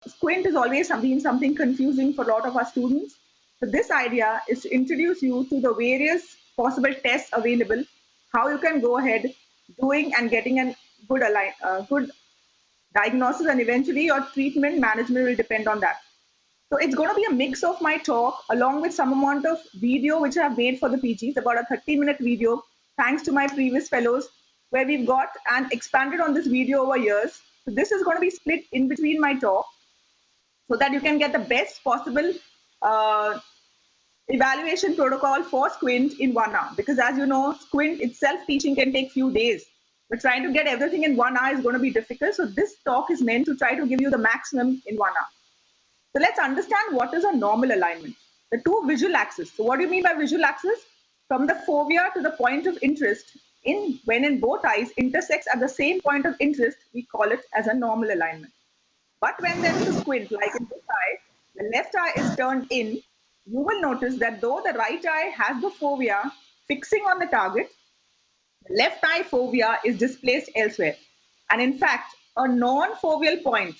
Squint has always been something confusing for a lot of our students. So this idea is to introduce you to the various possible tests available, how you can go ahead doing and getting a good diagnosis, and eventually your treatment management will depend on that. So it's going to be a mix of my talk along with some amount of video which I have made for the PGs, about a 30-minute video, thanks to my previous fellows, where we've got and expanded on this video over years. So this is going to be split in between my talk so that you can get the best possible uh, evaluation protocol for Squint in 1 hour. Because as you know, Squint itself teaching can take few days. But trying to get everything in 1 hour is going to be difficult. So this talk is meant to try to give you the maximum in 1 hour. So let's understand what is a normal alignment. The two visual axes. So what do you mean by visual axis? From the fovea to the point of interest, when in both eyes intersects at the same point of interest, we call it as a normal alignment. But when there is a squint, like in this eye, the left eye is turned in, you will notice that though the right eye has the fovea fixing on the target, the left eye fovea is displaced elsewhere. And in fact, a non-foveal point,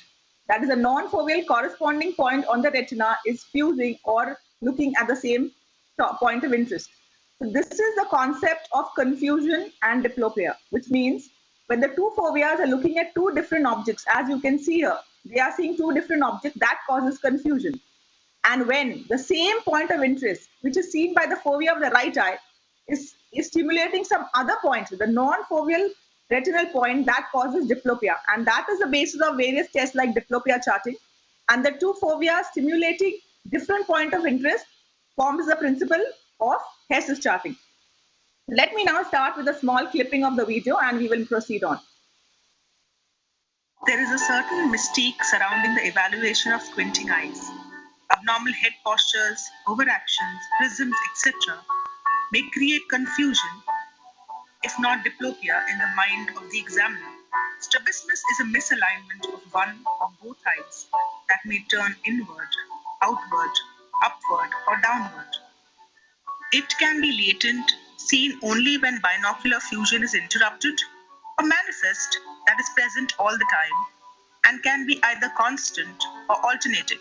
that is a non-foveal corresponding point on the retina, is fusing or looking at the same point of interest. So this is the concept of confusion and diplopia, which means when the two foveas are looking at two different objects, as you can see here, they are seeing two different objects, that causes confusion. And when the same point of interest, which is seen by the fovea of the right eye, is stimulating some other point, the non-foveal retinal point, that causes diplopia. And that is the basis of various tests like diplopia charting. And the two fovea stimulating different point of interest forms the principle of Hess's charting. Let me now start with a small clipping of the video and we will proceed on. There is a certain mystique surrounding the evaluation of squinting eyes. Abnormal head postures, overactions, prisms, etc. may create confusion, if not diplopia, in the mind of the examiner. Strabismus is a misalignment of one or both eyes that may turn inward, outward, upward, or downward. It can be latent, seen only when binocular fusion is interrupted, or manifest, that is present all the time, and can be either constant or alternating.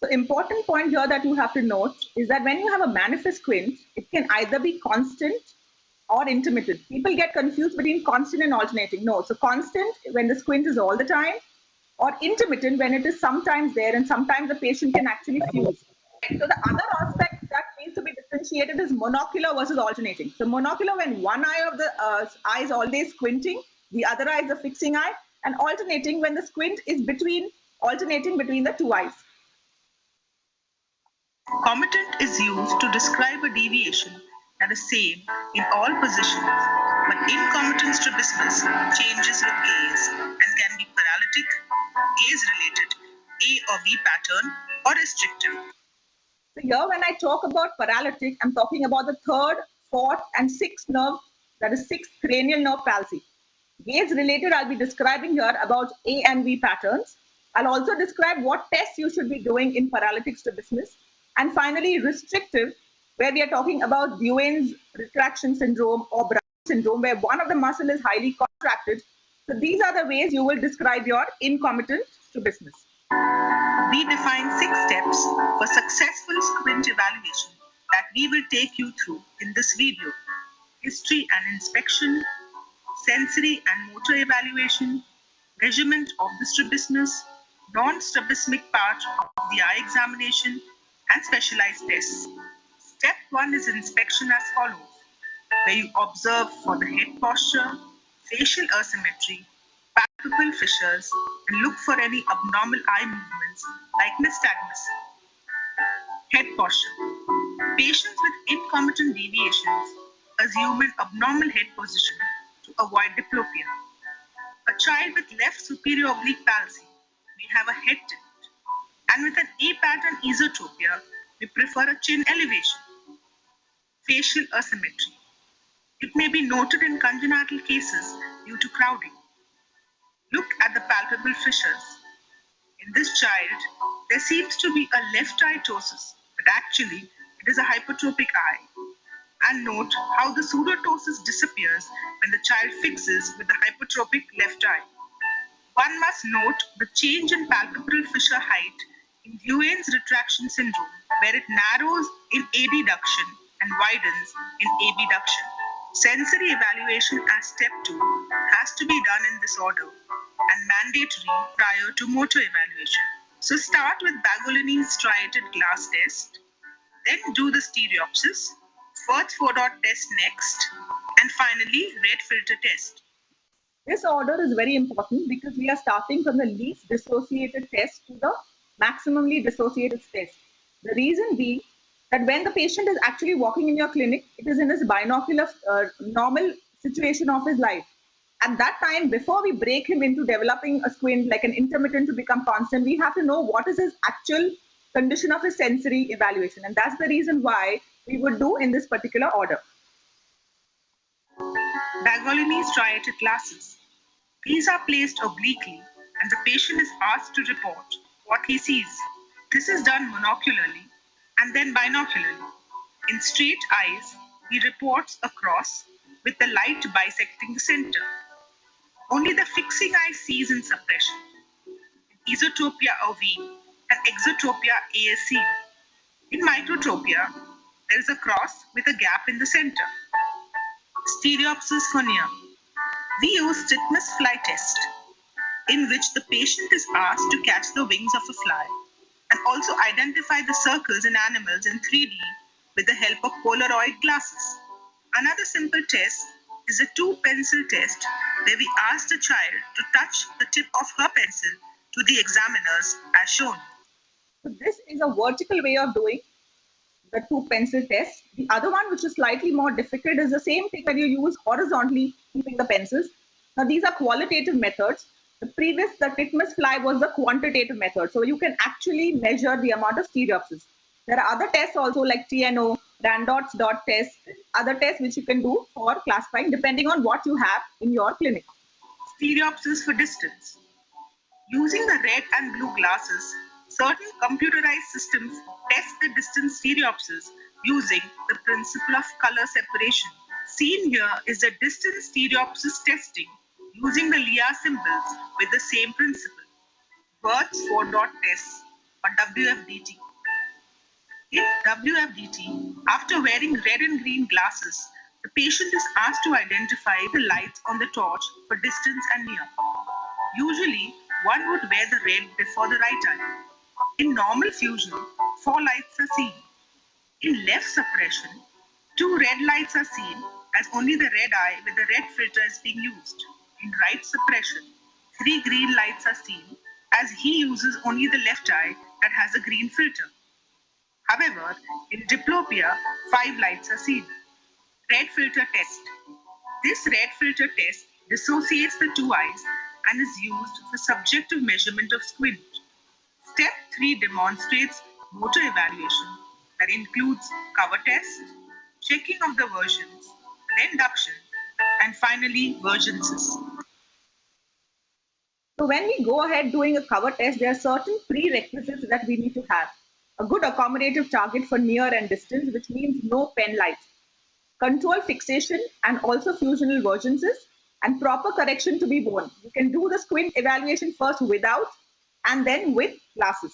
So important point here that you have to note is that when you have a manifest squint, it can either be constant or intermittent. People get confused between constant and alternating. No, so constant when the squint is all the time, or intermittent when it is sometimes there and sometimes the patient can actually fuse. So the other aspect that needs to be differentiated is monocular versus alternating. So monocular when one eye of the eye is always squinting, the other eye is a fixing eye, and alternating when the squint is alternating between the two eyes. Comitant is used to describe a deviation that is same in all positions, but incomitant strabismus changes with gaze and can be paralytic, gaze-related, A or V pattern, or restrictive. So here when I talk about paralytic, I'm talking about the third, fourth, and sixth nerve, that is sixth cranial nerve palsy. Gaze-related, I'll be describing here about A and V patterns. I'll also describe what tests you should be doing in paralytic strabismus. And finally, restrictive, where we are talking about Duane's retraction syndrome or Brown syndrome, where one of the muscle is highly contracted. So these are the ways you will describe your incomitant strabismus. We define 6 steps for successful squint evaluation that we will take you through in this video. History and inspection, sensory and motor evaluation, measurement of the strabismus, non-strabismic part of the eye examination, and specialized tests. Step 1 is inspection as follows, where you observe for the head posture, facial asymmetry, palpebral fissures, and look for any abnormal eye movements like nystagmus. Head posture. Patients with incomitant deviations assume an abnormal head position to avoid diplopia. A child with left superior oblique palsy may have a head tilt, and with an A pattern esotropia, we prefer a chin elevation. Facial asymmetry. It may be noted in congenital cases due to crowding. Look at the palpebral fissures. In this child, there seems to be a left eye ptosis, but actually it is a hypertropic eye. And note how the pseudotosis disappears when the child fixes with the hypertropic left eye. One must note the change in palpebral fissure height in Gluen's retraction syndrome, where it narrows in adduction and widens in abduction. Sensory evaluation as step 2 has to be done in this order and mandatory prior to motor evaluation. So start with Bagolini's striated glass test, then do the stereopsis, Firth 4-dot test next, and finally red filter test. This order is very important because we are starting from the least dissociated test to the maximally dissociated test. The reason being that when the patient is actually walking in your clinic, it is in his binocular normal situation of his life. At that time, before we break him into developing a squint like an intermittent to become constant, we have to know what is his actual condition of his sensory evaluation. And that's the reason why we would do in this particular order. Bagolini's striated glasses. These are placed obliquely and the patient is asked to report what he sees. This is done monocularly and then binocularly. In straight eyes, he reports a cross with the light bisecting the center. Only the fixing eye sees in suppression. In esotropia OV and exotropia A is seen. In microtropia, there is a cross with a gap in the center. Stereopsis cornea. We use Titmus fly test, in which the patient is asked to catch the wings of a fly and also identify the circles in animals in 3D with the help of Polaroid glasses. Another simple test is a 2-pencil test where we ask the child to touch the tip of her pencil to the examiners as shown. So this is a vertical way of doing the 2-pencil test. The other one, which is slightly more difficult, is the same thing that you use horizontally, keeping the pencils. Now, these are qualitative methods. The Titmus fly was the quantitative method. So you can actually measure the amount of stereopsis. There are other tests also like TNO, Randolph's dot test, other tests which you can do for classifying depending on what you have in your clinic. Stereopsis for distance. Using the red and blue glasses, certain computerized systems test the distance stereopsis using the principle of color separation. Seen here is the distance stereopsis testing using the Lea symbols with the same principle. Wirth's 4-dot test or WFDT. In WFDT, after wearing red and green glasses, the patient is asked to identify the lights on the torch for distance and near. Usually, one would wear the red before the right eye. In normal fusion, 4 lights are seen. In left suppression, 2 red lights are seen as only the red eye with the red filter is being used. In right suppression, 3 green lights are seen as he uses only the left eye that has a green filter. However, in diplopia, 5 lights are seen. Red filter test. This red filter test dissociates the 2 eyes and is used for subjective measurement of squint. Step 3 demonstrates motor evaluation that includes cover test, checking of the versions, renduction, and finally vergences. So when we go ahead doing a cover test, there are certain prerequisites that we need to have. A good accommodative target for near and distance, which means no pen lights. Control fixation and also fusional vergences, and proper correction to be born. You can do the squint evaluation first without and then with glasses.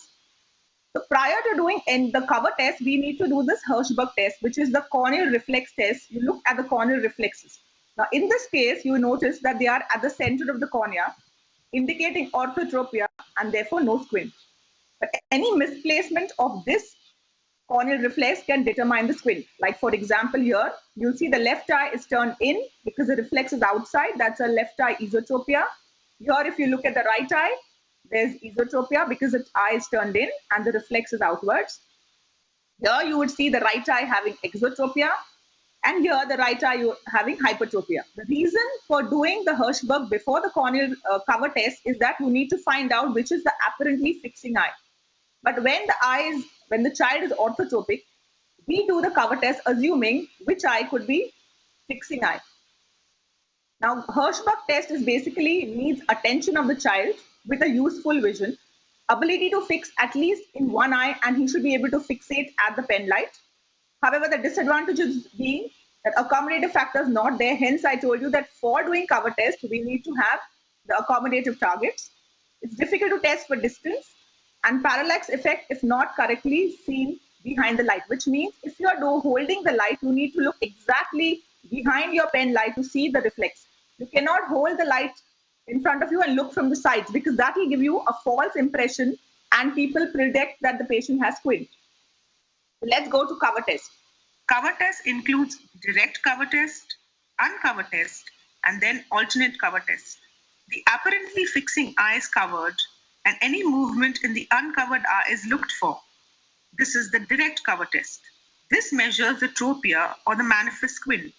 So prior to doing the cover test, we need to do this Hirschberg test, which is the corneal reflex test. You look at the corneal reflexes. Now in this case, you notice that they are at the center of the cornea, indicating orthotropia and therefore no squint. But any misplacement of this corneal reflex can determine the squint. Like for example here, you'll see the left eye is turned in because the reflex is outside. That's a left eye esotropia. Here if you look at the right eye, there's esotropia because its eye is turned in and the reflex is outwards. Here you would see the right eye having exotropia, and here the right eye you're having hypertropia. The reason for doing the Hirschberg before the corneal cover test is that you need to find out which is the apparently fixing eye. But when the child is orthotropic, we do the cover test assuming which eye could be fixing eye. Now, Hirschberg test is basically needs attention of the child with a useful vision, ability to fix at least in one eye, and he should be able to fixate at the pen light. However, the disadvantage is being that accommodative factor is not there. Hence, I told you that for doing cover test, we need to have the accommodative targets. It's difficult to test for distance, and parallax effect is not correctly seen behind the light, which means if you are holding the light, you need to look exactly behind your pen light to see the reflex. You cannot hold the light in front of you and look from the sides, because that will give you a false impression and people predict that the patient has squint. Let's go to cover test. Cover test includes direct cover test, uncover test, and then alternate cover test. The apparently fixing eye is covered and any movement in the uncovered eye is looked for. This is the direct cover test. This measures the tropia or the manifest squint.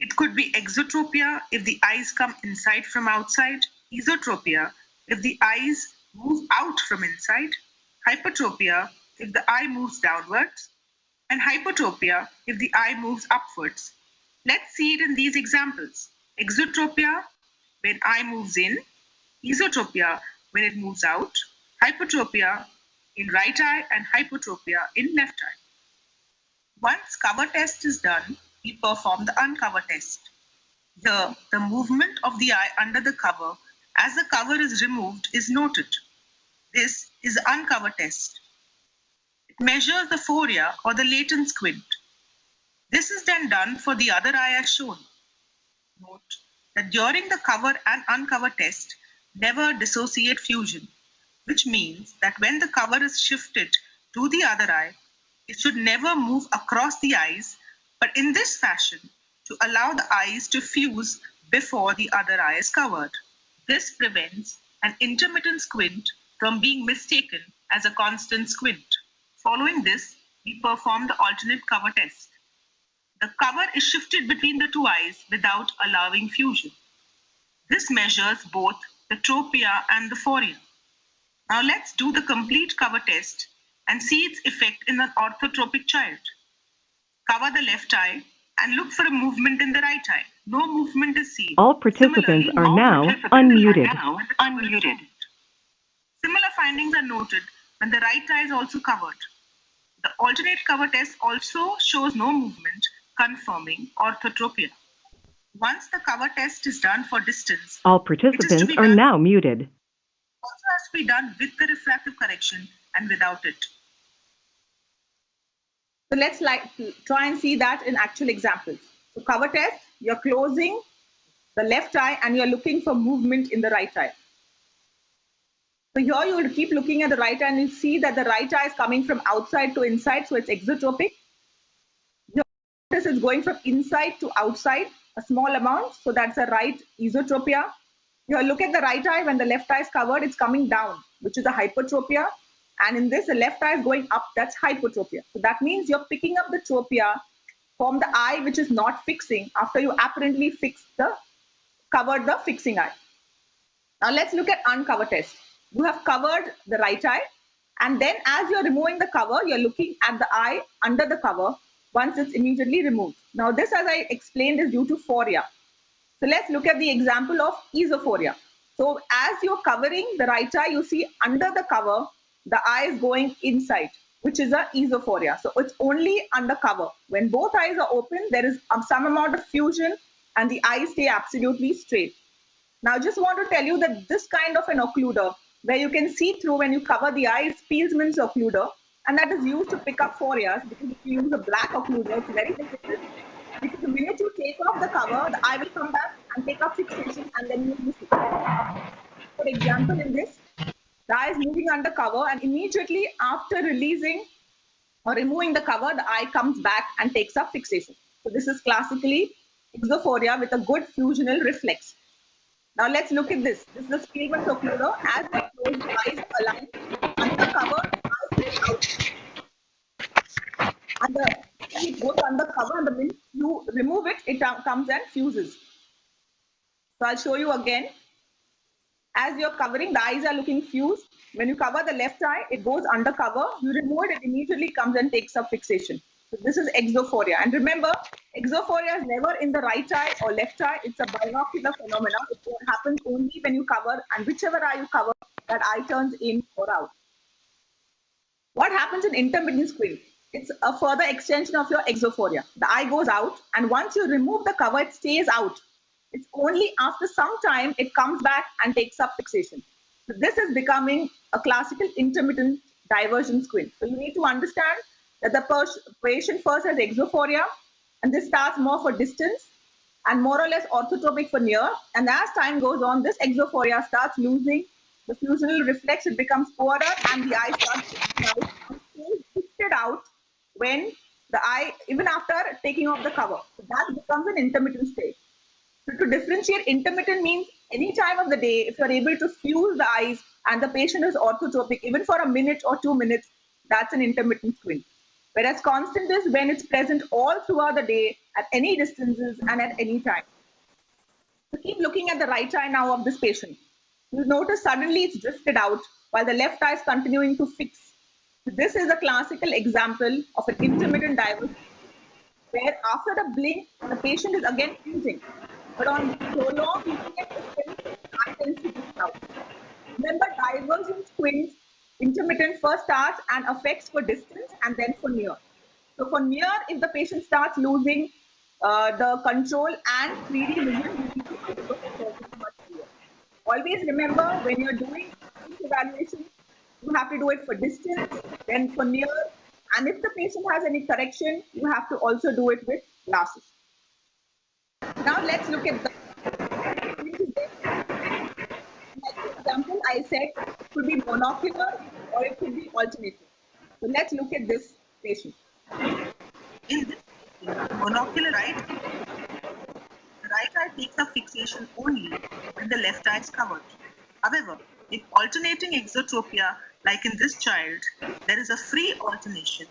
It could be exotropia if the eyes come inside from outside, esotropia if the eyes move out from inside, hypertropia if the eye moves downwards, and hypertropia if the eye moves upwards. Let's see it in these examples. Exotropia when eye moves in, esotropia when it moves out, hypertropia in right eye, and hypertropia in left eye. Once cover test is done, we perform the uncover test. Here, the movement of the eye under the cover as the cover is removed is noted. This is the uncover test. It measures the phoria or the latent squint. This is then done for the other eye as shown. Note that during the cover and uncover test, never dissociate fusion, which means that when the cover is shifted to the other eye, it should never move across the eyes, but in this fashion to allow the eyes to fuse before the other eye is covered. This prevents an intermittent squint from being mistaken as a constant squint. Following this, we perform the alternate cover test. The cover is shifted between the two eyes without allowing fusion. This measures both the tropia and the phoria. Now let's do the complete cover test and see its effect in an orthotropic child. Cover the left eye and look for a movement in the right eye. No movement is seen. All participants are now unmuted. Similar findings are noted when the right eye is also covered. The alternate cover test also shows no movement, confirming orthotropia. Once the cover test is done for distance, all participants are now muted. It also has to be done with the refractive correction and without it. So let's try and see that in actual examples. So cover test, you're closing the left eye and you're looking for movement in the right eye. So here you will keep looking at the right eye and you'll see that the right eye is coming from outside to inside, so it's exotropic. Here this is going from inside to outside, a small amount, so that's a right esotropia. You look at the right eye, when the left eye is covered, it's coming down, which is a hypertropia. And in this, the left eye is going up, that's hypertropia. So that means you're picking up the tropia from the eye which is not fixing after you apparently covered the fixing eye. Now let's look at uncover test. You have covered the right eye, and then as you're removing the cover, you're looking at the eye under the cover once it's immediately removed. Now this, as I explained, is due to phoria. So let's look at the example of esophoria. So as you're covering the right eye, you see under the cover, the eye is going inside, which is a esophoria. So it's only under cover. When both eyes are open, there is some amount of fusion and the eyes stay absolutely straight. Now I just want to tell you that this kind of an occluder, where you can see through when you cover the eye, is Spielman's occluder, and that is used to pick up phorias, because if you use a black occluder, it's very difficult. Because the minute you take off the cover, the eye will come back and take up fixation, and then you miss it. For example, in this, the eye is moving under cover, and immediately after releasing or removing the cover, the eye comes back and takes up fixation. So this is classically exophoria with a good fusional reflex. Now let's look at this. This is the Spielman's occluder. As we close, the eyes align under cover, the eyes go out. And it goes under cover, and the minute you remove it, it comes and fuses. So I'll show you again. As you're covering, the eyes are looking fused. When you cover the left eye, it goes under cover. You remove it, it immediately comes and takes up fixation. So this is exophoria. And remember, exophoria is never in the right eye or left eye. It's a binocular phenomenon. It happens only when you cover, and whichever eye you cover, that eye turns in or out. What happens in intermittent squint? It's a further extension of your exophoria. The eye goes out, and once you remove the cover, it stays out. It's only after some time it comes back and takes up fixation. So this is becoming a classical intermittent divergent squint. So you need to understand that the patient first has exophoria, and this starts more for distance and more or less orthotropic for near. And as time goes on, this exophoria starts losing the fusional reflex, it becomes poorer, and the eye starts shifted out when the eye, even after taking off the cover. So that becomes an intermittent state. So to differentiate, intermittent means any time of the day, if you're able to fuse the eyes and the patient is orthotropic, even for a minute or 2 minutes, that's an intermittent squint. Whereas constant is when it's present all throughout the day, at any distances and at any time. So keep looking at the right eye now of this patient. You'll notice suddenly it's drifted out while the left eye is continuing to fix. So this is a classical example of an intermittent divergence where after the blink, the patient is again fusing. But on prolonged the eye tends to drift out. Remember, divergent squints, intermittent first starts and affects for distance and then for near. So for near, if the patient starts losing the control and 3D vision, you need to much clear. Always remember, when you're doing evaluation, you have to do it for distance, then for near, and if the patient has any correction, you have to also do it with glasses. Now let's look at the example I said it could be monocular or it could be alternating. So let's look at this patient. In this monocular the right eye takes a fixation only when the left eye is covered. However, in alternating exotropia, like in this child, there is a free alternation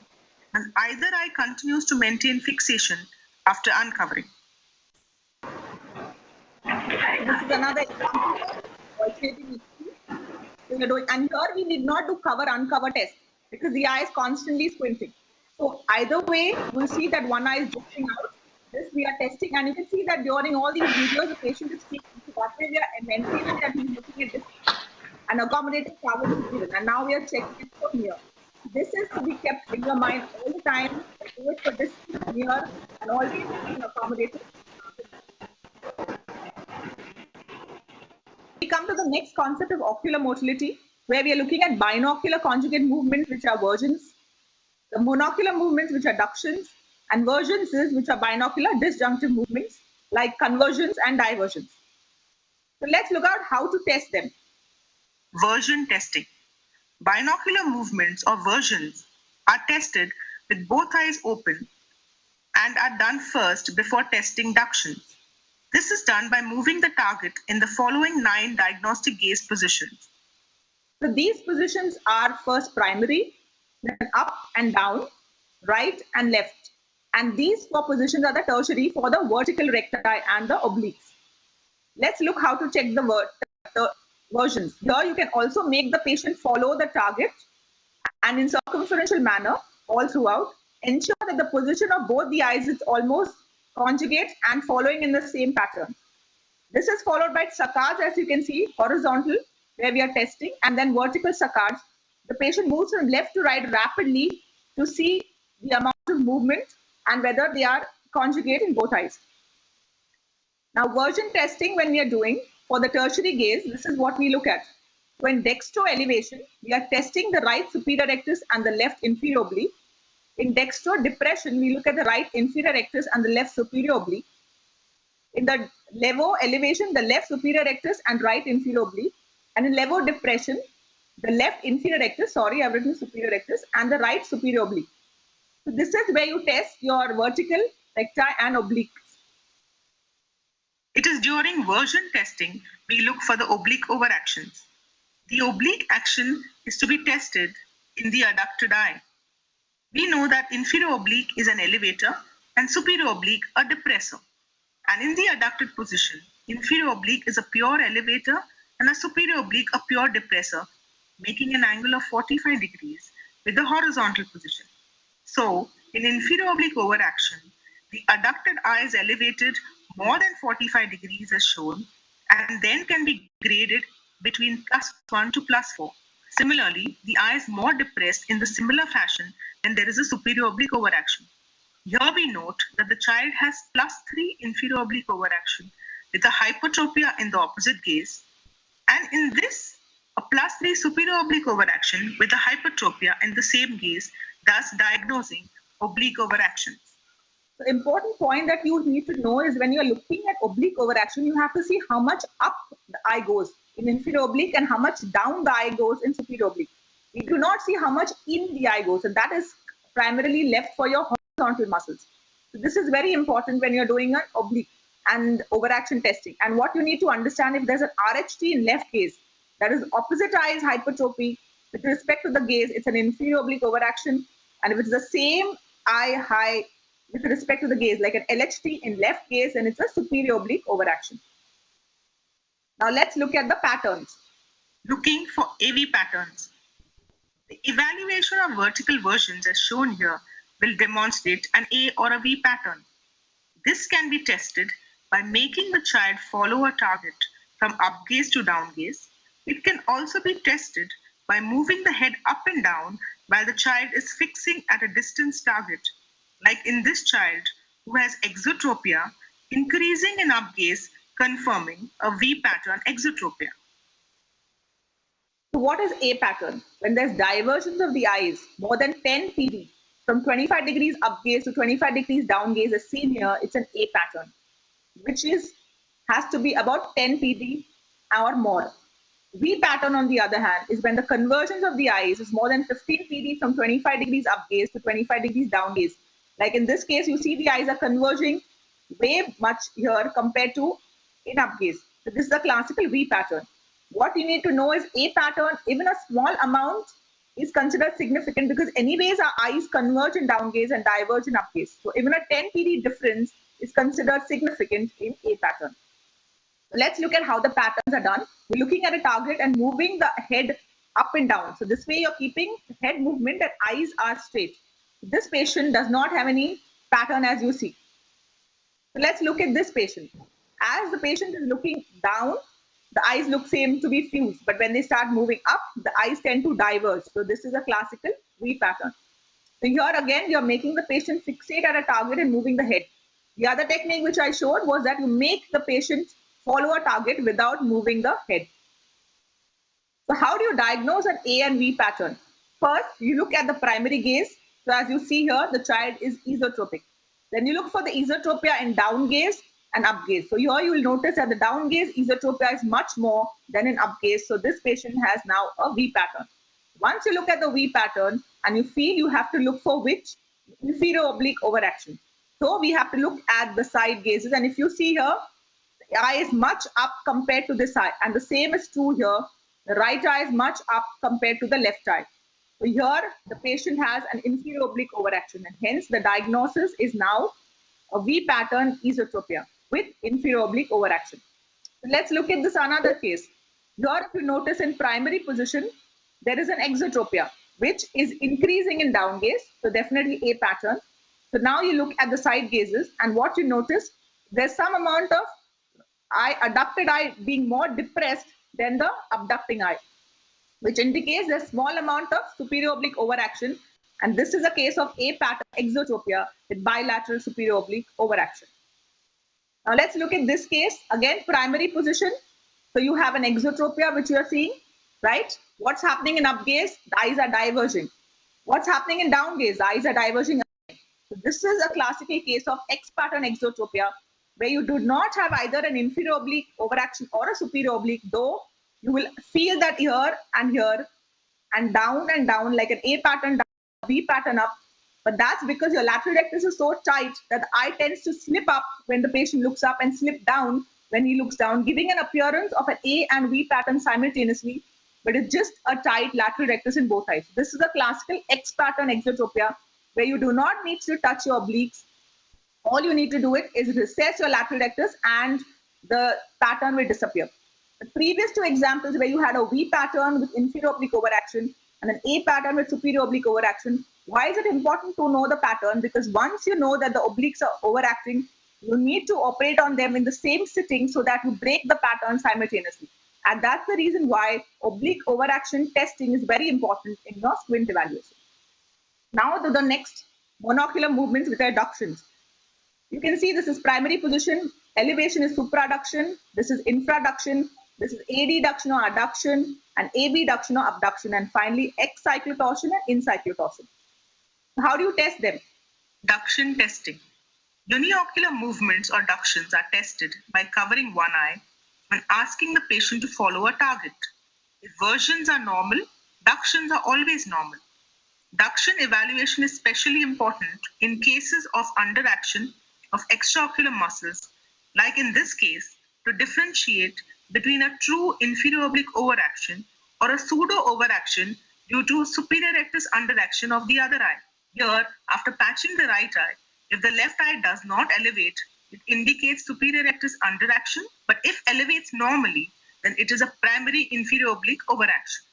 and either eye continues to maintain fixation after uncovering. This is another example of alternating. And here we did not do cover-uncover test because the eye is constantly squinting. So either way, we'll see that one eye is drifting out. This we are testing, and you can see that during all these videos, the patient is speaking. So that way we are maintaining that he's looking at this and accommodating coverage is given. And now we are checking it from here. This is to be kept in your mind all the time. Do it for this near and always being accommodated. We come to the next concept of ocular motility, where we are looking at binocular conjugate movements, which are versions, the monocular movements, which are ductions, and vergences, which are binocular disjunctive movements, like conversions and diversions. So let's look at how to test them. Version testing. Binocular movements or versions are tested with both eyes open and are done first before testing ductions. This is done by moving the target in the following 9 diagnostic gaze positions. So these positions are first primary, then up and down, right and left. And these 4 positions are the tertiary for the vertical recti and the obliques. Let's look how to check the versions. Here you can also make the patient follow the target and in circumferential manner all throughout. Ensure that the position of both the eyes is almost conjugate and following in the same pattern. This is followed by saccades, as you can see, horizontal, where we are testing, and then vertical saccades. The patient moves from left to right rapidly to see the amount of movement and whether they are conjugate in both eyes. Now, version testing, when we are doing for the tertiary gaze, this is what we look at. So in dextro elevation, we are testing the right superior rectus and the left inferior oblique. In dextro depression, we look at the right inferior rectus and the left superior oblique. In the levo elevation, the left superior rectus and right inferior oblique. And in levo depression, the left inferior rectus, sorry, I've written superior rectus, and the right superior oblique. So this is where you test your vertical, recti, and obliques. It is during version testing we look for the oblique overactions. The oblique action is to be tested in the adducted eye. We know that inferior oblique is an elevator and superior oblique a depressor. And in the adducted position, inferior oblique is a pure elevator and a superior oblique a pure depressor, making an angle of 45 degrees with the horizontal position. So, in inferior oblique overaction, the adducted eye is elevated more than 45 degrees as shown, and then can be graded between +1 to +4. Similarly, the eye is more depressed in the similar fashion when there is a superior oblique overaction. Here we note that the child has +3 inferior oblique overaction with a hypertropia in the opposite gaze, and in this A +3 superior oblique overaction with a hypertropia in the same gaze, thus diagnosing oblique overaction. The important point that you need to know is when you're looking at oblique overaction, you have to see how much up the eye goes in inferior oblique and how much down the eye goes in superior oblique. We do not see how much in the eye goes, and that is primarily left for your horizontal muscles. So this is very important when you're doing an oblique and overaction testing. And what you need to understand, if there's an RHT in left gaze, that is opposite eye's hypertrophy, with respect to the gaze, it's an inferior oblique overaction. And if it's the same eye high with respect to the gaze, like an LHT in left gaze, and it's a superior oblique overaction. Now let's look at the patterns. Looking for AV patterns. The evaluation of vertical versions as shown here will demonstrate an A or a V pattern. This can be tested by making the child follow a target from up gaze to down gaze. It can also be tested by moving the head up and down while the child is fixing at a distance target, like in this child who has exotropia, increasing in up gaze, confirming a V pattern exotropia. So what is A pattern? When there's divergence of the eyes more than 10 PD from 25 degrees up gaze to 25 degrees down gaze as seen here, it's an A pattern, which has to be about 10 PD or more. V pattern, on the other hand, is when the convergence of the eyes is more than 15 PD from 25 degrees up gaze to 25 degrees down gaze. Like in this case, you see the eyes are converging way much here compared to in up gaze. So this is the classical V pattern. What you need to know is A pattern, even a small amount is considered significant because anyways our eyes converge in down gaze and diverge in up gaze. So even a 10 PD difference is considered significant in A pattern. So let's look at how the patterns are done. We're looking at a target and moving the head up and down. So this way you're keeping head movement and eyes are straight. This patient does not have any pattern as you see. So let's look at this patient. As the patient is looking down, the eyes look same to be fused, but when they start moving up, the eyes tend to diverge. So this is a classical V pattern. So here again, you're making the patient fixate at a target and moving the head. The other technique which I showed was that you make the patient follow a target without moving the head. So how do you diagnose an A and V pattern? First, you look at the primary gaze. So as you see here, the child is esotropic. Then you look for the esotropia in down gaze and up gaze. So here you will notice that the down gaze esotropia is much more than in up gaze. So this patient has now a V pattern. Once you look at the V pattern and you feel you have to look for which inferior oblique overaction. So we have to look at the side gazes. And if you see here, the eye is much up compared to this eye. And the same is true here. The right eye is much up compared to the left eye. So here the patient has an inferior oblique overaction, and hence the diagnosis is now a V pattern esotropia with inferior oblique overaction. So let's look at this another case. Here if you notice in primary position, there is an exotropia which is increasing in down gaze. So definitely A pattern. So now you look at the side gazes, and what you notice, there's some amount of adducted eye being more depressed than the abducting eye, which indicates a small amount of superior oblique overaction. And this is a case of A pattern exotropia with bilateral superior oblique overaction. Now let's look at this case. Again, primary position. So you have an exotropia which you are seeing, right? What's happening in up gaze? The eyes are diverging. What's happening in down gaze? The eyes are diverging. So this is a classical case of X pattern exotropia, where you do not have either an inferior oblique overaction or a superior oblique, though you will feel that here and down like an A pattern down, V pattern up. But that's because your lateral rectus is so tight that the eye tends to slip up when the patient looks up and slip down when he looks down, giving an appearance of an A and V pattern simultaneously, but it's just a tight lateral rectus in both eyes. This is a classical X pattern exotropia, where you do not need to touch your obliques. All you need to do it is recess your lateral rectus and the pattern will disappear. The previous two examples where you had a V pattern with inferior oblique overaction and an A pattern with superior oblique overaction, why is it important to know the pattern? Because once you know that the obliques are overacting, you need to operate on them in the same sitting so that you break the pattern simultaneously. And that's the reason why oblique overaction testing is very important in your squint evaluation. Now to the next monocular movements with adductions. You can see this is primary position, elevation is supraduction, this is infraduction, This is adduction or adduction, and abduction or abduction, and finally excyclotorsion and incyclotorsion. How do you test them? Duction testing. Uniocular movements or ductions are tested by covering one eye when asking the patient to follow a target. If versions are normal, ductions are always normal. Duction evaluation is especially important in cases of underaction of extraocular muscles, like in this case, to differentiate between a true inferior oblique overaction or a pseudo overaction due to superior rectus underaction of the other eye. Here, after patching the right eye, if the left eye does not elevate, it indicates superior rectus underaction, but if elevates normally, then it is a primary inferior oblique overaction.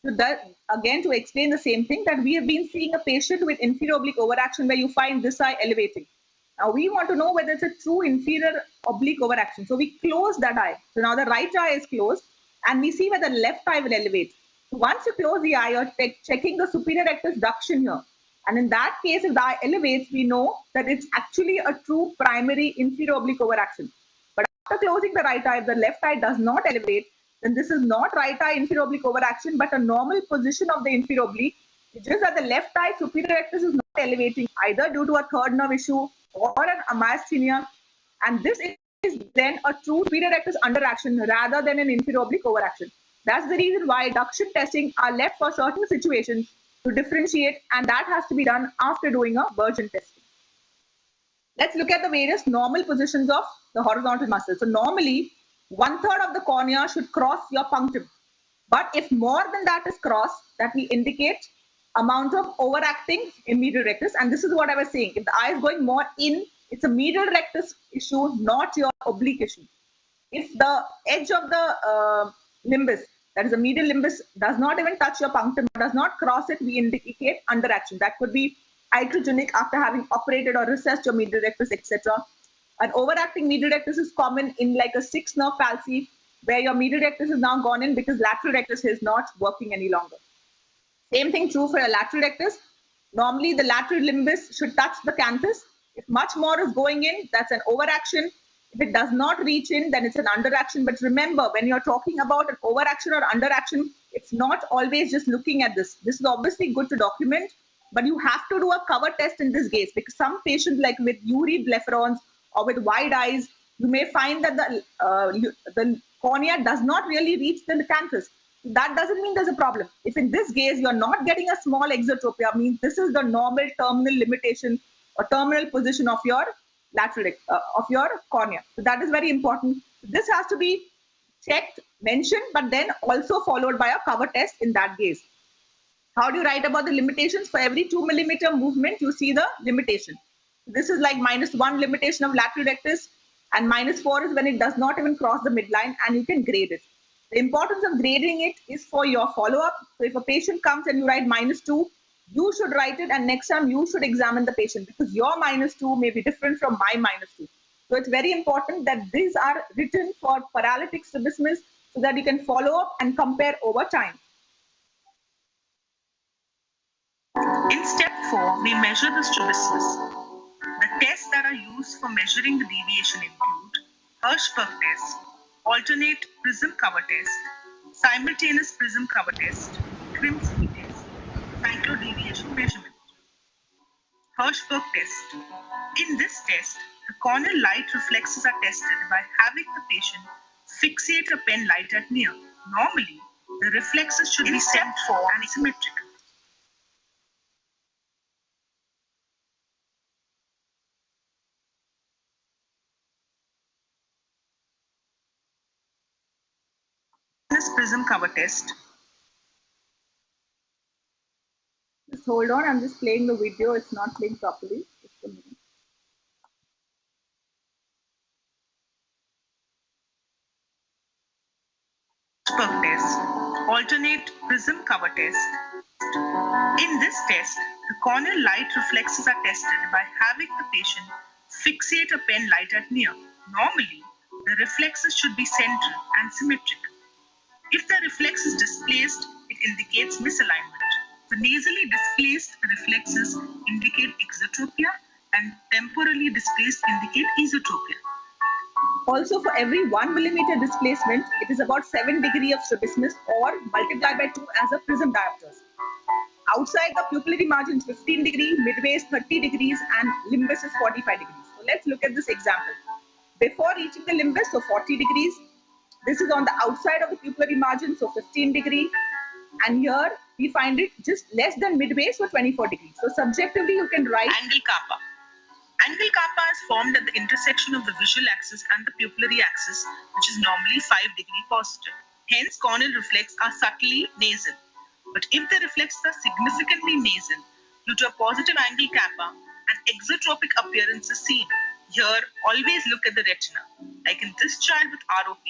So that, again, to explain the same thing, that we have been seeing a patient with inferior oblique overaction where you find this eye elevating. Now we want to know whether it's a true inferior oblique overaction. So we close that eye. So now the right eye is closed and we see whether the left eye will elevate. So once you close the eye, you're checking the superior rectus duction here. And in that case, if the eye elevates, we know that it's actually a true primary inferior oblique overaction. But after closing the right eye, if the left eye does not elevate, then this is not right eye inferior oblique overaction, but a normal position of the inferior oblique. It's just that the left eye superior rectus is not elevating, either due to a third nerve issue or an myasthenia. And this is then a true superior rectus underaction rather than an inferior oblique overaction. That's the reason why duction testing are left for certain situations to differentiate, and that has to be done after doing a version testing. Let's look at the various normal positions of the horizontal muscles. So normally, 1/3 of the cornea should cross your punctum. But if more than that is crossed, that will indicate amount of overacting in medial rectus. And this is what I was saying. If the eye is going more in, it's a medial rectus issue, not your oblique issue. If the edge of the limbus, that is the medial limbus, does not even touch your punctum, does not cross it, we indicate underaction. That could be iatrogenic after having operated or recessed your medial rectus, etc. An overacting medial rectus is common in like a 6 nerve palsy, where your medial rectus is now gone in because lateral rectus is not working any longer. Same thing true for a lateral rectus. Normally, the lateral limbus should touch the canthus. If much more is going in, that's an overaction. If it does not reach in, then it's an underaction. But remember, when you're talking about an overaction or underaction, it's not always just looking at this. This is obviously good to document, but you have to do a cover test in this case, because some patients, like with URI blepharons or with wide eyes, you may find that the cornea does not really reach the canthus. That doesn't mean there's a problem. If in this case you're not getting a small exotropia, means this is the normal terminal limitation or terminal position of your lateral of your cornea. So that is very important. This has to be checked, mentioned, but then also followed by a cover test in that case. How do you write about the limitations? For every 2 millimeter movement, you see the limitation. This is like -1 limitation of lateral rectus, and -4 is when it does not even cross the midline, and you can grade it. The importance of grading it is for your follow-up. So if a patient comes and you write -2, you should write it, and next time you should examine the patient, because your -2 may be different from my -2. So it's very important that these are written for paralytic strabismus so that you can follow up and compare over time. In step 4, we measure the strabismus. The tests that are used for measuring the deviation include Hirschberg test, alternate prism cover test, simultaneous prism cover test, Krimsky test, cyclodeviation measurement. Hirschberg test. In this test, the corneal light reflexes are tested by having the patient fixate a pen light at near. Normally, the reflexes should be step 4 and symmetrical. This prism cover test. Just hold on, I'm just playing the video. It's not playing properly. Just a minute. Hirschberg test, alternate prism cover test. In this test, the corneal light reflexes are tested by having the patient fixate a pen light at near. Normally, the reflexes should be central and symmetrical. If the reflex is displaced, it indicates misalignment. The nasally displaced reflexes indicate exotropia, and temporally displaced indicate esotropia. Also, for every 1 millimeter displacement, it is about 7 degrees of strabismus or multiplied by 2 as a prism diopters. Outside the pupillary margin is 15 degrees, midway is 30 degrees, and limbus is 45 degrees. So let's look at this example. Before reaching the limbus, so 40 degrees. This is on the outside of the pupillary margin, so 15 degrees. And here we find it just less than midway, so 24 degrees. So subjectively, you can write angle kappa. Angle kappa is formed at the intersection of the visual axis and the pupillary axis, which is normally 5 degrees positive. Hence, corneal reflex are subtly nasal. But if the reflexes are significantly nasal, due to a positive angle kappa, an exotropic appearance is seen. Here, always look at the retina. Like in this child with ROP,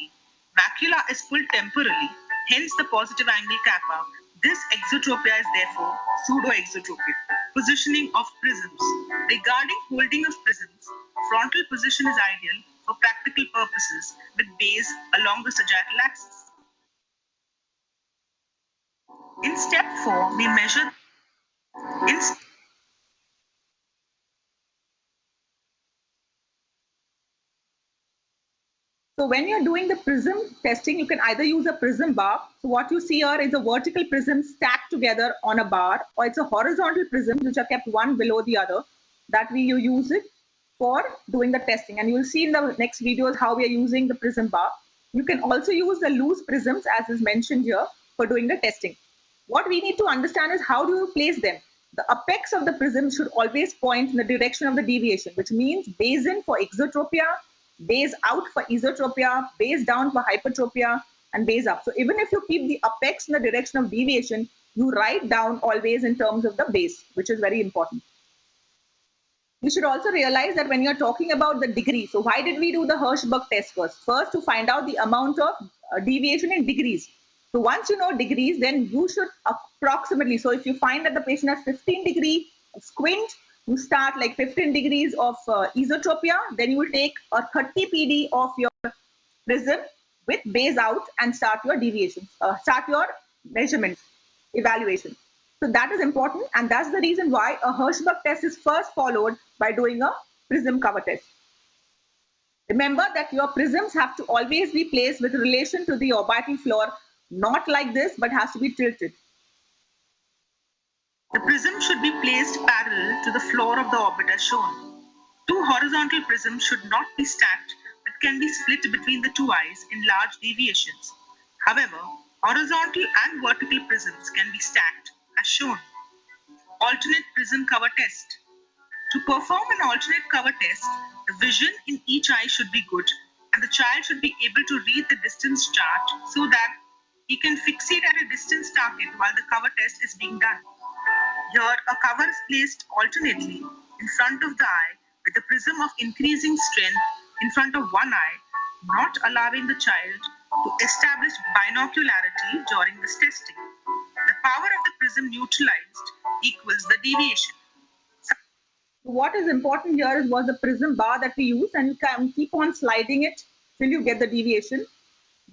macula is pulled temporally, hence the positive angle kappa. This exotropia is therefore pseudo-exotropic. Positioning of prisms. Regarding holding of prisms, frontal position is ideal for practical purposes with base along the sagittal axis. In step 4, we measure So when you're doing the prism testing, you can either use a prism bar. So what you see here is a vertical prism stacked together on a bar, or it's a horizontal prism which are kept one below the other. That way you use it for doing the testing. And you will see in the next videos how we are using the prism bar. You can also use the loose prisms as is mentioned here for doing the testing. What we need to understand is how do you place them. The apex of the prism should always point in the direction of the deviation, which means base in for exotropia, base out for esotropia, base down for hypertropia, and base up. So even if you keep the apex in the direction of deviation, you write down always in terms of the base, which is very important. You should also realize that when you're talking about the degree, so why did we do the Hirschberg test first? First, to find out the amount of deviation in degrees. So once you know degrees, then you should approximately, so if you find that the patient has 15 degree squint, you start like 15 degrees of esotropia, then you will take a 30 PD of your prism with base out and start your deviations, start your measurements, evaluation. So that is important, and that's the reason why a Hirschberg test is first followed by doing a prism cover test. Remember that your prisms have to always be placed with relation to the orbital floor, not like this, but has to be tilted. The prism should be placed parallel to the floor of the orbit as shown. Two horizontal prisms should not be stacked but can be split between the two eyes in large deviations. However, horizontal and vertical prisms can be stacked as shown. Alternate prism cover test. To perform an alternate cover test, the vision in each eye should be good and the child should be able to read the distance chart so that he can fixate at a distance target while the cover test is being done. Here, a cover is placed alternately in front of the eye with a prism of increasing strength in front of one eye, not allowing the child to establish binocularity during this testing. The power of the prism neutralized equals the deviation. What is important here was the prism bar that we use, and you can keep on sliding it till you get the deviation.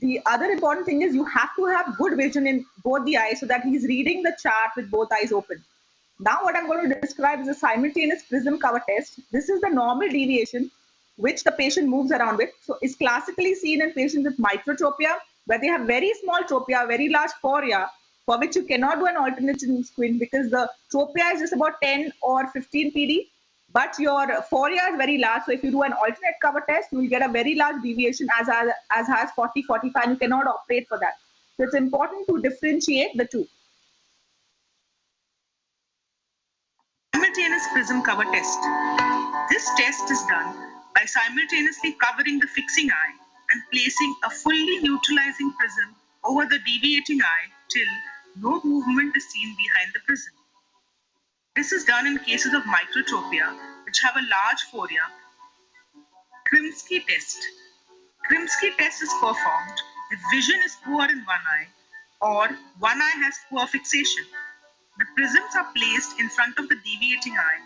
The other important thing is you have to have good vision in both the eyes so that he's reading the chart with both eyes open. Now what I'm going to describe is a simultaneous prism cover test. This is the normal deviation which the patient moves around with. So it's classically seen in patients with microtropia, where they have very small tropia, very large phoria, for which you cannot do an alternate squint because the tropia is just about 10 or 15 PD, but your phoria is very large. So if you do an alternate cover test, you will get a very large deviation as has 40, 45, and you cannot operate for that. So it's important to differentiate the two. Simultaneous prism cover test. This test is done by simultaneously covering the fixing eye and placing a fully neutralizing prism over the deviating eye till no movement is seen behind the prism. This is done in cases of microtropia which have a large phoria. Krimsky test. Krimsky test is performed if vision is poor in one eye or one eye has poor fixation. The prisms are placed in front of the deviating eye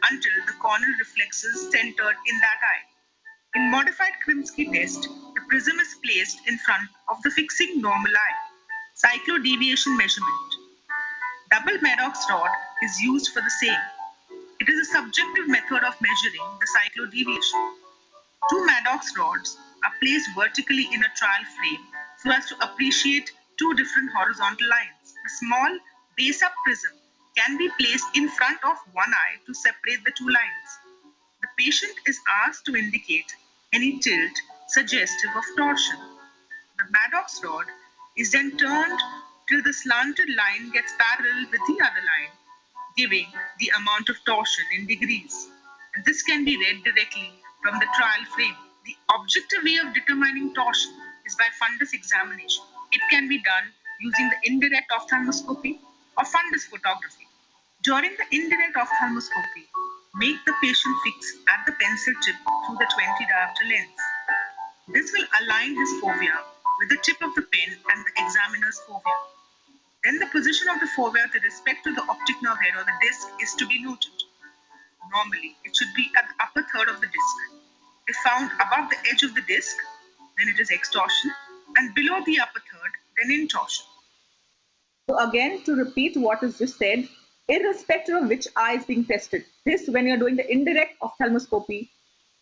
until the corneal reflex is centered in that eye. In modified Krimsky test, the prism is placed in front of the fixing normal eye. Cyclodeviation measurement. Double Maddox rod is used for the same. It is a subjective method of measuring the cyclodeviation. Two Maddox rods are placed vertically in a trial frame so as to appreciate two different horizontal lines. A small base-up prism can be placed in front of one eye to separate the two lines. The patient is asked to indicate any tilt suggestive of torsion. The Maddox rod is then turned till the slanted line gets parallel with the other line, giving the amount of torsion in degrees. And this can be read directly from the trial frame. The objective way of determining torsion is by fundus examination. It can be done using the indirect ophthalmoscopy or fundus photography. During the indirect ophthalmoscopy, make the patient fix at the pencil tip through the 20 diopter lens. This will align his fovea with the tip of the pen and the examiner's fovea. Then the position of the fovea with respect to the optic nerve head or the disc is to be noted. Normally, it should be at the upper third of the disc. If found above the edge of the disc, then it is extorsion, and below the upper third, then intorsion. So again, to repeat what is just said, irrespective of which eye is being tested, this, when you're doing the indirect ophthalmoscopy,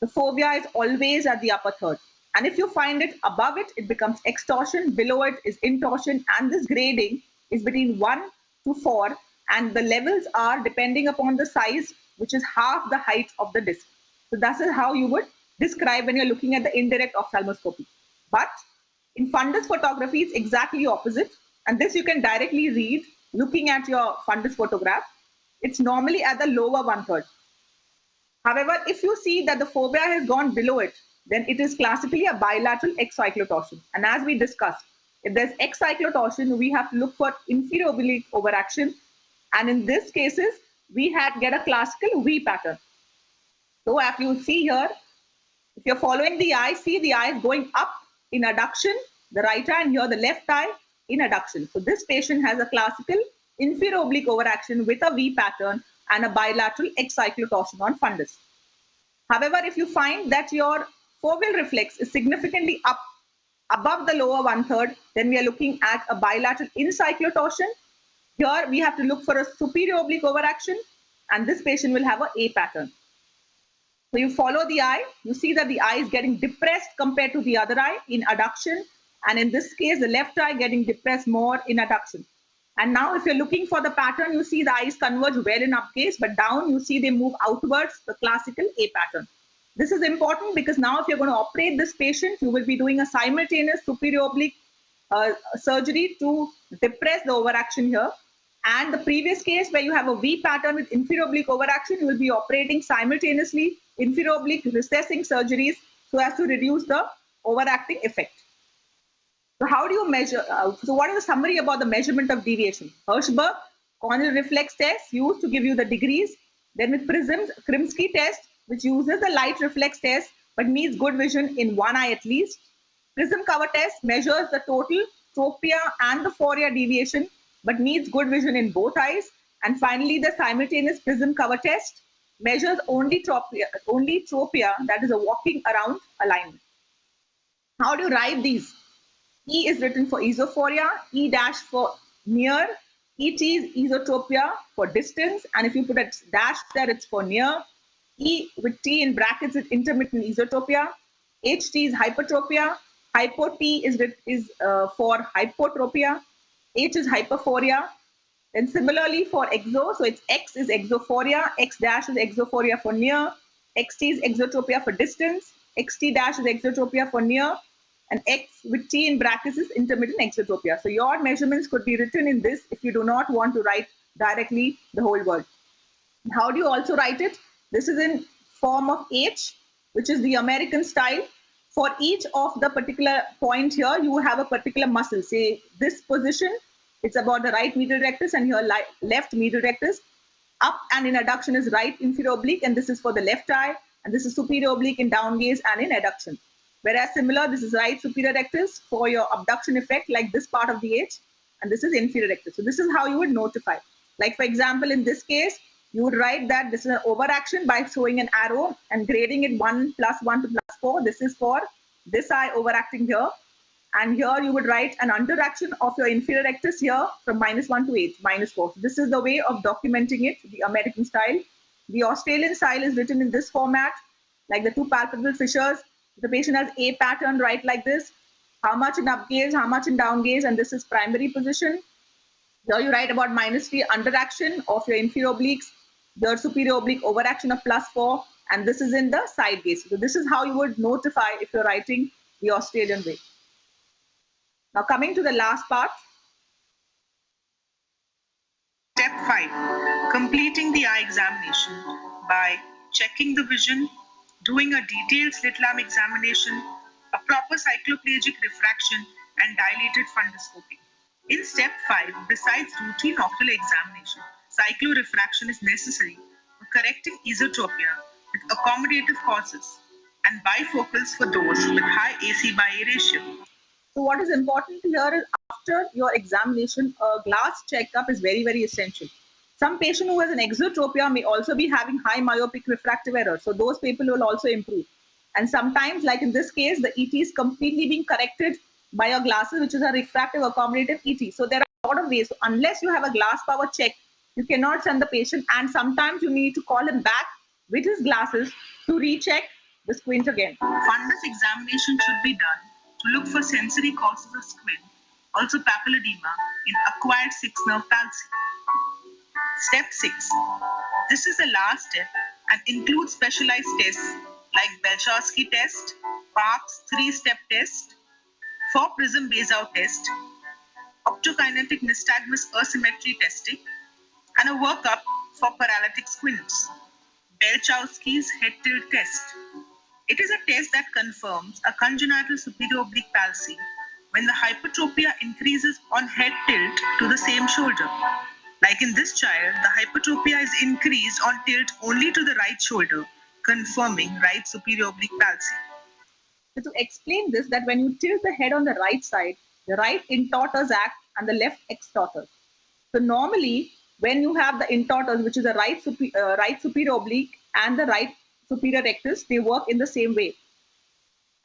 the fovea is always at the upper third. And if you find it above it, it becomes extorsion, below it is intorsion, and this grading is between 1 to 4, and the levels are depending upon the size, which is half the height of the disc. So that is how you would describe when you're looking at the indirect ophthalmoscopy. But in fundus photography, it's exactly opposite. And this you can directly read looking at your fundus photograph. It's normally at the lower 1/3. However, if you see that the fovea has gone below it, then it is classically a bilateral excyclotorsion. And as we discussed, if there's excyclotorsion, we have to look for inferior oblique overaction. And in these cases, we get a classical V pattern. So as you see here, if you're following the eye, see the eye is going up in adduction, the right eye, and here the left eye in adduction. So this patient has a classical inferior oblique overaction with a V pattern and a bilateral excyclotorsion on fundus. However, if you find that your foveal reflex is significantly up above the lower 1/3, then we are looking at a bilateral encyclotorsion. Here we have to look for a superior oblique overaction, and this patient will have a A pattern. So you follow the eye, you see that the eye is getting depressed compared to the other eye in adduction, and in this case, the left eye getting depressed more in adduction. And now if you're looking for the pattern, you see the eyes converge well in upgaze, but down you see they move outwards, the classical A pattern. This is important because now if you're going to operate this patient, you will be doing a simultaneous superior oblique surgery to depress the overaction here. And the previous case where you have a V pattern with inferior oblique overaction, you will be operating simultaneously inferior oblique recessing surgeries so as to reduce the overacting effect. So how do you measure? So what is the summary about the measurement of deviation? Hirschberg corneal reflex test used to give you the degrees. Then with prisms, Krimsky test, which uses the light reflex test but needs good vision in one eye at least. Prism cover test measures the total tropia and the foria deviation but needs good vision in both eyes. And finally, the simultaneous prism cover test measures only tropia, that is a walking around alignment. How do you write these? E is written for esophoria, E dash for near, ET is esotropia for distance, and if you put a dash there, it's for near. E with T in brackets is intermittent esotropia. HT is hypertropia. Hypo T is for hypotropia. H is hyperphoria. Then similarly for exo, so it's X is exophoria, X dash is exophoria for near, XT is exotropia for distance, XT dash is exotropia for near, and X with T in brackets is intermittent exotropia. So your measurements could be written in this if you do not want to write directly the whole word. How do you also write it? This is in form of H, which is the American style. For each of the particular point here, you have a particular muscle. Say this position, it's about the right medial rectus, and here left medial rectus. Up and in adduction is right inferior oblique, and this is for the left eye, and this is superior oblique in down gaze and in adduction. Whereas similar, this is right superior rectus for your abduction effect, like this part of the H, and this is inferior rectus. So this is how you would notify. Like for example, in this case, you would write that this is an overaction by showing an arrow and grading it 1 + 1 to +4. This is for this eye overacting here. And here you would write an underaction of your inferior rectus here from -1 to 8, -4. So this is the way of documenting it, the American style. The Australian style is written in this format, like the two palpebral fissures. The patient has A pattern, right, like this. How much in up gaze, how much in down gaze, and this is primary position. Here you write about -3 underaction of your inferior obliques, your superior oblique overaction of +4, and this is in the side gaze. So this is how you would notify if you're writing the Australian way. Now coming to the last part. Step 5. Completing the eye examination by checking the vision, doing a detailed slit lamp examination, a proper cycloplegic refraction, and dilated fundoscopy. In step 5, besides routine ocular examination, cyclorefraction is necessary for correcting esotropia with accommodative causes and bifocals for those with high AC by A ratio. So what is important here is after your examination, a glass checkup is very, very essential. Some patient who has an exotropia may also be having high myopic refractive error. So those people will also improve. And sometimes, like in this case, the ET is completely being corrected by your glasses, which is a refractive accommodative ET. So there are a lot of ways. So unless you have a glass power check, you cannot send the patient. And sometimes you need to call him back with his glasses to recheck the squint again. Fundus examination should be done to look for sensory causes of squint, also papilledema in acquired sixth nerve palsy. Step 6. This is the last step and includes specialized tests like Belchowski test, Parkes 3-step test, 4-prism Bezout test, optokinetic nystagmus asymmetry testing, and a workup for paralytic squints. Belchowski's head tilt test. It is a test that confirms a congenital superior oblique palsy when the hypertropia increases on head tilt to the same shoulder. Like in this child, the hypertropia is increased on tilt only to the right shoulder, confirming right superior oblique palsy. So to explain this, that when you tilt the head on the right side, the right intorters act and the left extorters. So normally, when you have the intorters, which is the right superior oblique and the right superior rectus, they work in the same way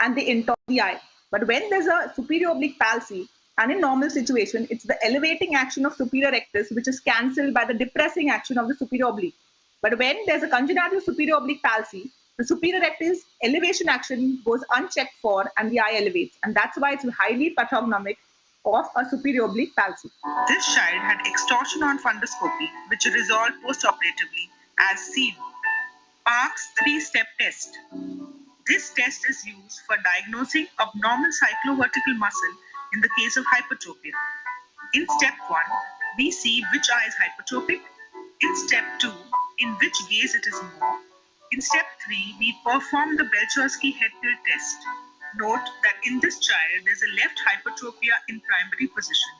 and they intort the eye. But when there's a superior oblique palsy, and in normal situation, it's the elevating action of superior rectus which is cancelled by the depressing action of the superior oblique. But when there's a congenital superior oblique palsy, the superior rectus elevation action goes unchecked for and the eye elevates. And that's why it's highly pathognomic of a superior oblique palsy. This child had extortion on fundoscopy, which resolved postoperatively as seen. Parkes 3-step test. This test is used for diagnosing abnormal cyclovertical muscle in the case of hypertropia. In step 1, we see which eye is hypertropic. In step 2, in which gaze it is more. In step 3, we perform the Belchowski head tilt test. Note that in this child, there is a left hypertropia in primary position,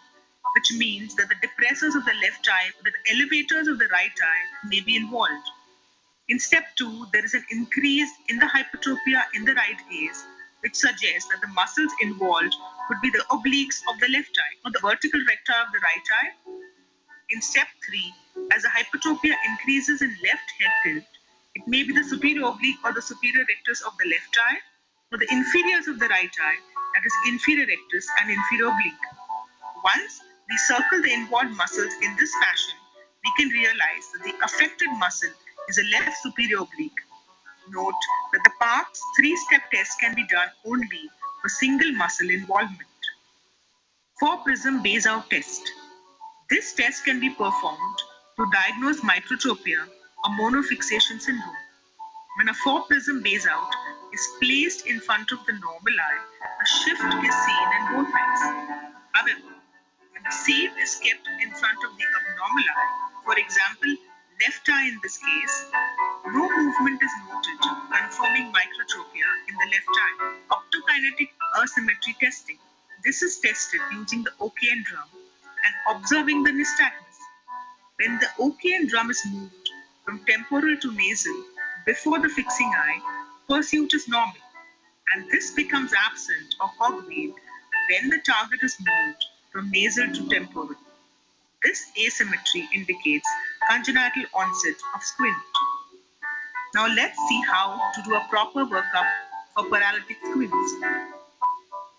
which means that the depressors of the left eye, the elevators of the right eye may be involved. In step 2, there is an increase in the hypertropia in the right gaze, which suggests that the muscles involved could be the obliques of the left eye or the vertical recta of the right eye. In step 3, as the hypertropia increases in left head tilt, it may be the superior oblique or the superior rectus of the left eye or the inferiors of the right eye, that is inferior rectus and inferior oblique. Once we circle the involved muscles in this fashion, we can realize that the affected muscle is a left superior oblique. Note that the Parkes 3-step test can be done only for single muscle involvement. 4-prism Bezout test. This test can be performed to diagnose microtropia or monofixation syndrome. When a 4-prism Bezout is placed in front of the normal eye, a shift is seen in both eyes. However, when the same is kept in front of the abnormal eye, for example, left eye in this case, no movement is noted, confirming microtropia in the left eye. Optokinetic asymmetry testing. This is tested using the OKN drum and observing the nystagmus. When the OKN drum is moved from temporal to nasal before the fixing eye, pursuit is normal, and this becomes absent or cogwheel when the target is moved from nasal to temporal. This asymmetry indicates congenital onset of squint. Now let's see how to do a proper workup for paralytic squints.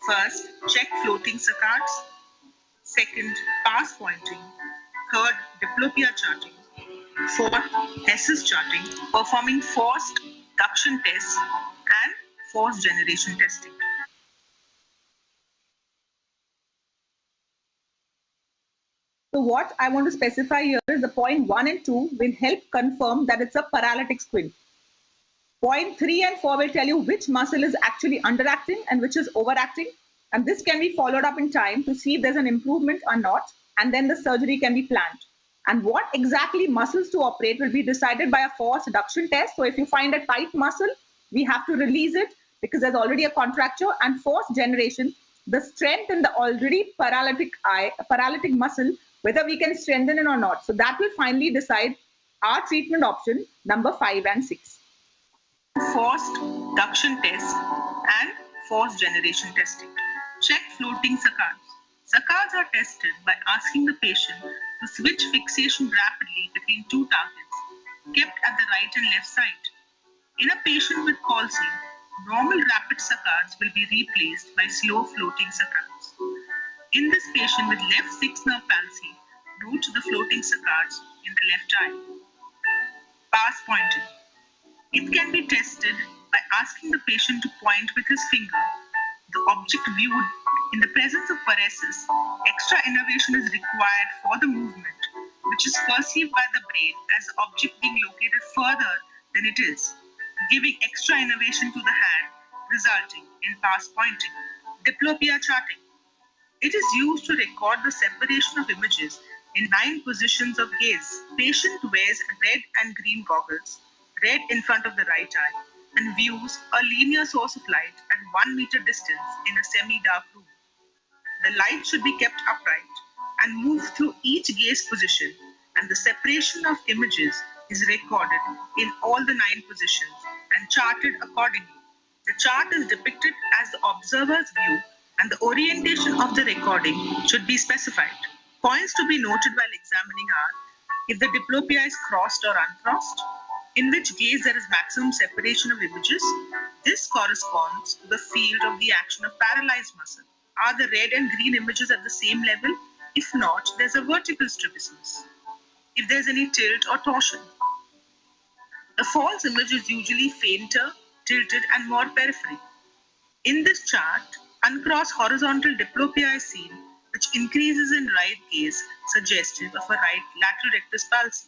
First, check floating saccades. Second, pass pointing. Third, diplopia charting. Fourth, Hess's charting, performing forced duction tests. And force generation testing. So what I want to specify here is the point 1 and 2 will help confirm that it's a paralytic squint. Point 3 and 4 will tell you which muscle is actually underacting and which is overacting. And this can be followed up in time to see if there's an improvement or not. And then the surgery can be planned. And what exactly muscles to operate will be decided by a force reduction test. So if you find a tight muscle, we have to release it because there's already a contracture. And force generation, the strength in the already paralytic muscle, whether we can strengthen it or not. So that will finally decide our treatment option number 5 and 6. Forced duction test and force generation testing. Check floating saccades. Saccades are tested by asking the patient to switch fixation rapidly between two targets kept at the right and left side. In a patient with palsy, normal rapid saccades will be replaced by slow floating saccades. In this patient with left sixth nerve palsy, note the floating saccades in the left eye. Pass pointing. It can be tested by asking the patient to point with his finger. The object viewed in the presence of paresis, extra innervation is required for the movement, which is perceived by the brain as the object being located further than it is, giving extra innervation to the hand, resulting in pass pointing. Diplopia charting. It is used to record the separation of images in 9 positions of gaze. Patient wears red and green goggles, red in front of the right eye, and views a linear source of light at 1 meter distance in a semi-dark room. The light should be kept upright and move through each gaze position, and the separation of images is recorded in all the 9 positions and charted accordingly. The chart is depicted as the observer's view, and the orientation of the recording should be specified. Points to be noted while examining are if the diplopia is crossed or uncrossed, in which gaze there is maximum separation of images. This corresponds to the field of the action of paralyzed muscle. Are the red and green images at the same level? If not, there's a vertical strabismus. If there's any tilt or torsion. The false image is usually fainter, tilted, and more periphery. In this chart, uncrossed horizontal diplopia is seen, which increases in right gaze, suggestive of a right lateral rectus palsy.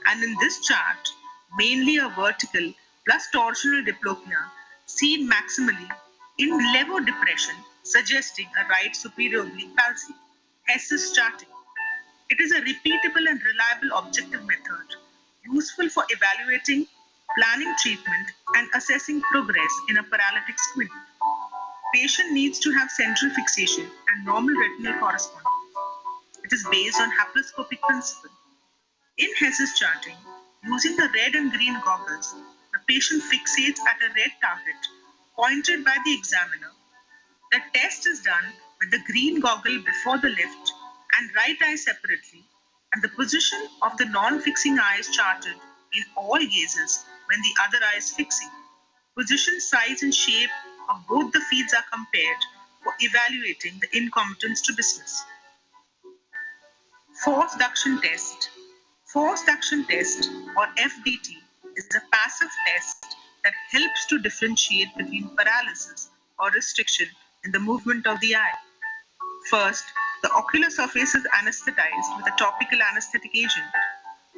And in this chart, mainly a vertical plus torsional diplopia seen maximally in levo depression, suggesting a right superior oblique palsy. Hess's charting. It is a repeatable and reliable objective method, useful for evaluating, planning treatment, and assessing progress in a paralytic squint. Patient needs to have central fixation and normal retinal correspondence. It is based on haploscopic principle. In Hess's charting, using the red and green goggles, the patient fixates at a red target pointed by the examiner. The test is done with the green goggle before the left and right eye separately, and the position of the non-fixing eye is charted in all gazes when the other eye is fixing. Position, size, and shape of both the feeds are compared for evaluating the incompetence to business. Force duction test. Force duction test, or FDT, is a passive test that helps to differentiate between paralysis or restriction in the movement of the eye. First, the ocular surface is anesthetized with a topical anesthetic agent.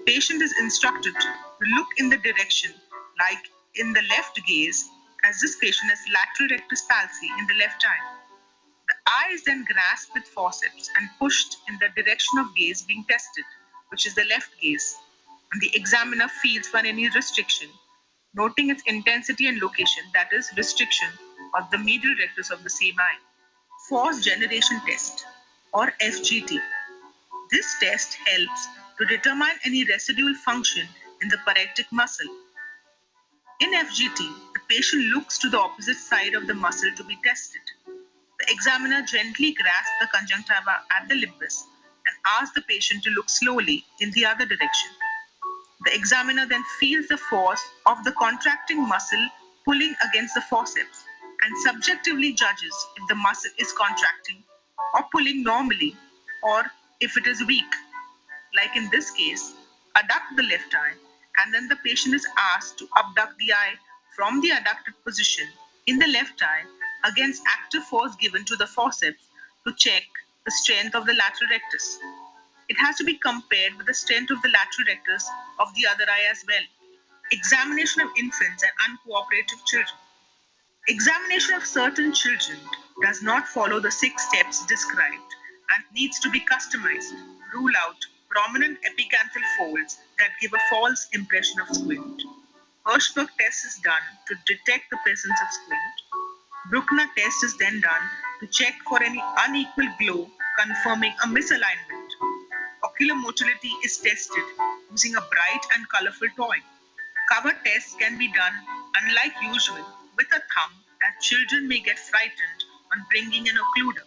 Patient is instructed to look in the direction, like in the left gaze, as this patient has lateral rectus palsy in the left eye. The eye is then grasped with forceps and pushed in the direction of gaze being tested, which is the left gaze, and the examiner feels for any restriction, noting its intensity and location, that is, restriction of the medial rectus of the same eye. Force generation test, or FGT. This test helps to determine any residual function in the parectic muscle. In FGT, the patient looks to the opposite side of the muscle to be tested. The examiner gently grasps the conjunctiva at the limbus and asks the patient to look slowly in the other direction. The examiner then feels the force of the contracting muscle pulling against the forceps and subjectively judges if the muscle is contracting or pulling normally, or if it is weak. Like in this case, adduct the left eye, and then the patient is asked to abduct the eye from the adducted position in the left eye against active force given to the forceps to check the strength of the lateral rectus. It has to be compared with the strength of the lateral rectus of the other eye as well. Examination of infants and uncooperative children. Examination of certain children does not follow the 6 steps described and needs to be customized. Rule out prominent epicanthal folds that give a false impression of squint. Hirschberg test is done to detect the presence of squint. Bruckner test is then done to check for any unequal glow confirming a misalignment. Ocular motility is tested using a bright and colorful toy. Cover tests can be done, unlike usual, with a thumb, as children may get frightened on bringing an occluder.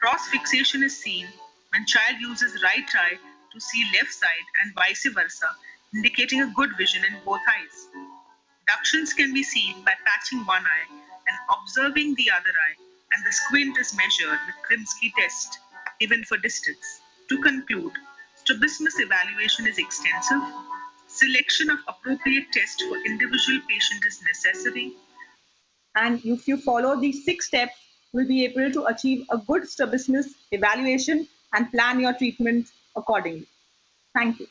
Cross fixation is seen when child uses right eye to see left side and vice versa, indicating a good vision in both eyes. Ductions can be seen by patching one eye and observing the other eye, and the squint is measured with Krimsky test, even for distance. To conclude, strabismus evaluation is extensive. Selection of appropriate test for individual patient is necessary. And if you follow these 6 steps, you'll be able to achieve a good strabismus evaluation and plan your treatment accordingly. Thank you.